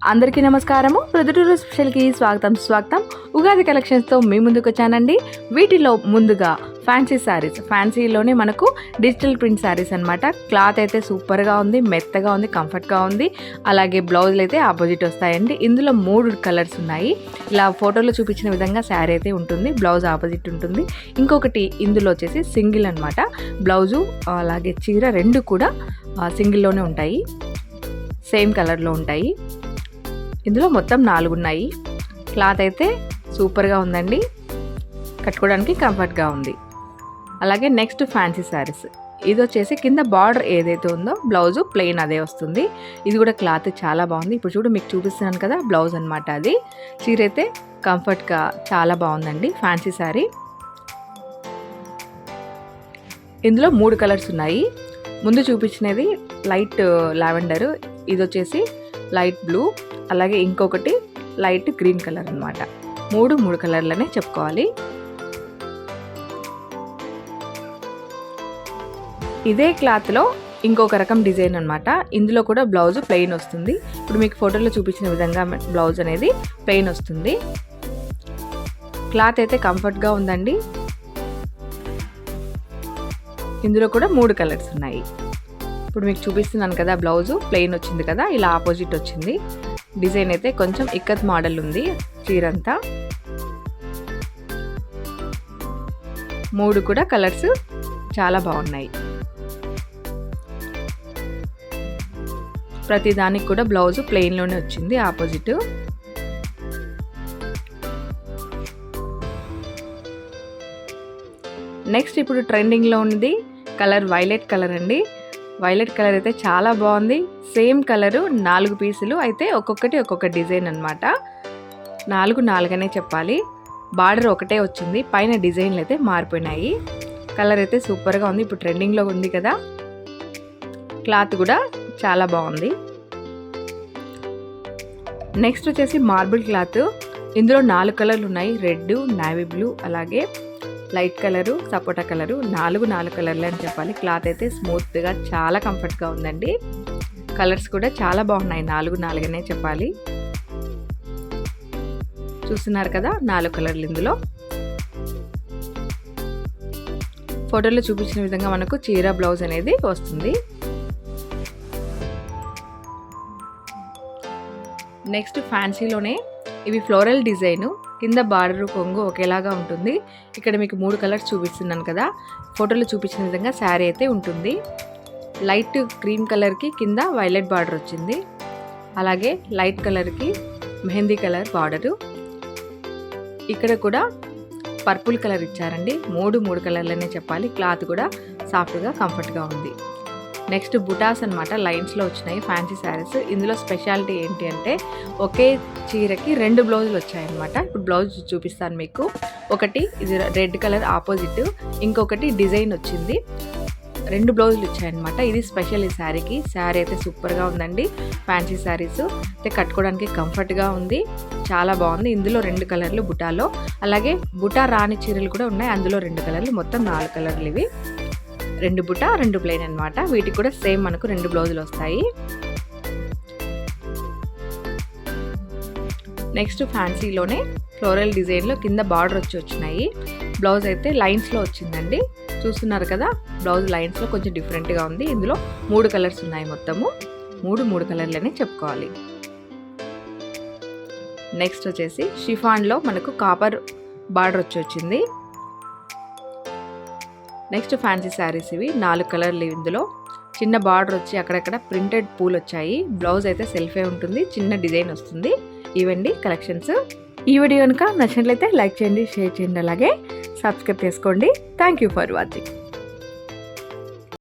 అందరికీ నమస్కారము. ప్రొద్దుటూరు స్పెషల్కి స్వాగతం. ఉగాది కలెక్షన్స్తో మీ ముందుకు వచ్చానండి. వీటిలో ముందుగా ఫ్యాన్సీ శారీస్, ఫ్యాన్సీలోనే మనకు డిజిటల్ ప్రింట్ శారీస్ అనమాట. క్లాత్ అయితే సూపర్గా ఉంది, మెత్తగా ఉంది, కంఫర్ట్గా ఉంది. అలాగే బ్లౌజులు అయితే ఆపోజిట్ వస్తాయండి. ఇందులో 3 కలర్స్ ఉన్నాయి. ఇలా ఫోటోలో చూపించిన విధంగా శారీ అయితే ఉంటుంది, బ్లౌజ్ ఆపోజిట్ ఉంటుంది. ఇంకొకటి ఇందులో వచ్చేసి సింగిల్ అనమాట. బ్లౌజు అలాగే చీర 2 కూడా సింగిల్లోనే ఉంటాయి, సేమ్ కలర్లో ఉంటాయి. ఇందులో మొత్తం 4 ఉన్నాయి. క్లాత్ అయితే సూపర్గా ఉందండి, కట్టుకోవడానికి కంఫర్ట్గా ఉంది. అలాగే నెక్స్ట్ ఫ్యాన్సీ శారీస్. ఇది వచ్చేసి కింద బార్డర్ ఏదైతే ఉందో బ్లౌజు ప్లెయిన్ అదే వస్తుంది. ఇది కూడా క్లాత్ చాలా బాగుంది. ఇప్పుడు చూడు మీకు చూపిస్తున్నాను కదా, బ్లౌజ్ అనమాట అది. చీర అయితే కంఫర్ట్గా చాలా బాగుందండి. ఫ్యాన్సీ శారీ. ఇందులో 3 కలర్స్ ఉన్నాయి. ముందు చూపించినది లైట్ లావెండర్, ఇది వచ్చేసి లైట్ బ్లూ, అలాగే ఇంకొకటి లైట్ గ్రీన్ కలర్ అనమాట. 3 కలర్లనే చెప్పుకోవాలి. ఇదే క్లాత్లో ఇంకొక రకం డిజైన్ అనమాట. ఇందులో కూడా బ్లౌజ్ ప్లెయిన్ వస్తుంది. ఇప్పుడు మీకు ఫోటోలో చూపించిన విధంగా బ్లౌజ్ అనేది ప్లెయిన్ వస్తుంది. క్లాత్ అయితే కంఫర్ట్గా ఉందండి. ఇందులో కూడా 3 కలర్స్ ఉన్నాయి. ఇప్పుడు మీకు చూపిస్తున్నాను కదా, బ్లౌజు ప్లెయిన్ వచ్చింది కదా, ఇలా ఆపోజిట్ వచ్చింది. డిజైన్ అయితే కొంచెం ఇక్కత్ మోడల్ ఉంది చీరంతా. 3 కూడా కలర్స్ చాలా బాగున్నాయి. ప్రతి దానికి కూడా బ్లౌజు ప్లెయిన్లోనే వచ్చింది ఆపోజిట్. నెక్స్ట్ ఇప్పుడు ట్రెండింగ్లో ఉన్నది కలర్ వైలెట్ కలర్ అండి. వైలెట్ కలర్ అయితే చాలా బాగుంది. సేమ్ కలరు 4 పీసులు అయితే ఒక్కొక్కటి ఒక్కొక్క డిజైన్ అనమాట. 4 అనే చెప్పాలి. బార్డర్ ఒకటే వచ్చింది, పైన డిజైన్లు అయితే మారిపోయినాయి. కలర్ అయితే సూపర్గా ఉంది. ఇప్పుడు ట్రెండింగ్లో ఉంది కదా. క్లాత్ కూడా చాలా బాగుంది. నెక్స్ట్ వచ్చేసి మార్బుల్ క్లాత్. ఇందులో 4 కలర్లు ఉన్నాయి. రెడ్, నావీ బ్లూ, అలాగే లైట్ కలరు, సపోటా కలరు. 4 కలర్లు అని చెప్పాలి. క్లాత్ అయితే స్మూత్గా చాలా కంఫర్ట్గా ఉందండి. కలర్స్ కూడా చాలా బాగున్నాయి. 4 అనే చెప్పాలి. చూస్తున్నారు కదా, 4 కలర్లు ఇందులో. ఫోటోలో చూపించిన విధంగా మనకు చీర బ్లౌజ్ అనేది వస్తుంది. నెక్స్ట్ ఫ్యాన్సీలోనే ఇవి ఫ్లోరల్ డిజైను. కింద బార్డరు కొంగు ఒకేలాగా ఉంటుంది. ఇక్కడ మీకు 3 కలర్స్ చూపిస్తున్నాను కదా, ఫోటోలో చూపించిన విధంగా శారీ అయితే ఉంటుంది. లైట్ క్రీమ్ కలర్కి కింద వైలెట్ బార్డర్ వచ్చింది. అలాగే లైట్ కలర్కి మెహందీ కలర్ బార్డరు. ఇక్కడ కూడా పర్పుల్ కలర్ ఇచ్చారండి. 3 కలర్లనే చెప్పాలి. క్లాత్ కూడా సాఫ్ట్గా కంఫర్ట్గా ఉంది. నెక్స్ట్ బుటాస్ అనమాట, లైన్స్లో వచ్చినాయి ఫ్యాన్సీ శారీస్. ఇందులో స్పెషాలిటీ ఏంటి అంటే ఒకే చీరకి 2 బ్లౌజులు వచ్చాయన్నమాట. ఇప్పుడు బ్లౌజ్ చూపిస్తాను మీకు. ఒకటి ఇది రెడ్ కలర్ ఆపోజిట్, ఇంకొకటి డిజైన్ వచ్చింది. 2 బ్లౌజులు వచ్చాయన్నమాట. ఇది స్పెషల్ ఈ శారీకి. శారీ అయితే సూపర్గా ఉందండి. ఫ్యాన్సీ శారీస్ అయితే కట్టుకోవడానికి కంఫర్ట్గా ఉంది, చాలా బాగుంది. ఇందులో 2 కలర్లు బుటాలో, అలాగే బుటా రాని చీరలు కూడా ఉన్నాయి. అందులో 2 కలర్లు, మొత్తం 4 కలర్లు ఇవి. 2 బుటా 2 ప్లెయిన్ అనమాట. వీటికి కూడా సేమ్ మనకు 2 బ్లౌజులు వస్తాయి. నెక్స్ట్ ఫ్యాన్సీలోనే ఫ్లోరల్ డిజైన్లో కింద బార్డర్ వచ్చినాయి. బ్లౌజ్ అయితే లైన్స్లో వచ్చిందండి. చూస్తున్నారు కదా, బ్లౌజ్ లైన్స్లో కొంచెం డిఫరెంట్గా ఉంది. ఇందులో 3 కలర్స్ ఉన్నాయి. మొత్తము 3 కలర్లనే చెప్పుకోవాలి. నెక్స్ట్ వచ్చేసి షిఫాన్లో మనకు కాపర్ బార్డర్ వచ్చింది. నెక్స్ట్ ఫ్యాన్సీ శారీస్ ఇవి 4 కలర్లు. ఇందులో చిన్న బార్డర్ వచ్చి అక్కడక్కడ ప్రింటెడ్ పూలు వచ్చాయి. బ్లౌజ్ అయితే సెల్ఫే ఉంటుంది, చిన్న డిజైన్ వస్తుంది. ఇవండి కలెక్షన్స్. ఈ వీడియో కనుక నచ్చినట్లయితే లైక్ చేయండి, షేర్ చేయండి, అలాగే సబ్స్క్రైబ్ చేసుకోండి. Thank you for watching.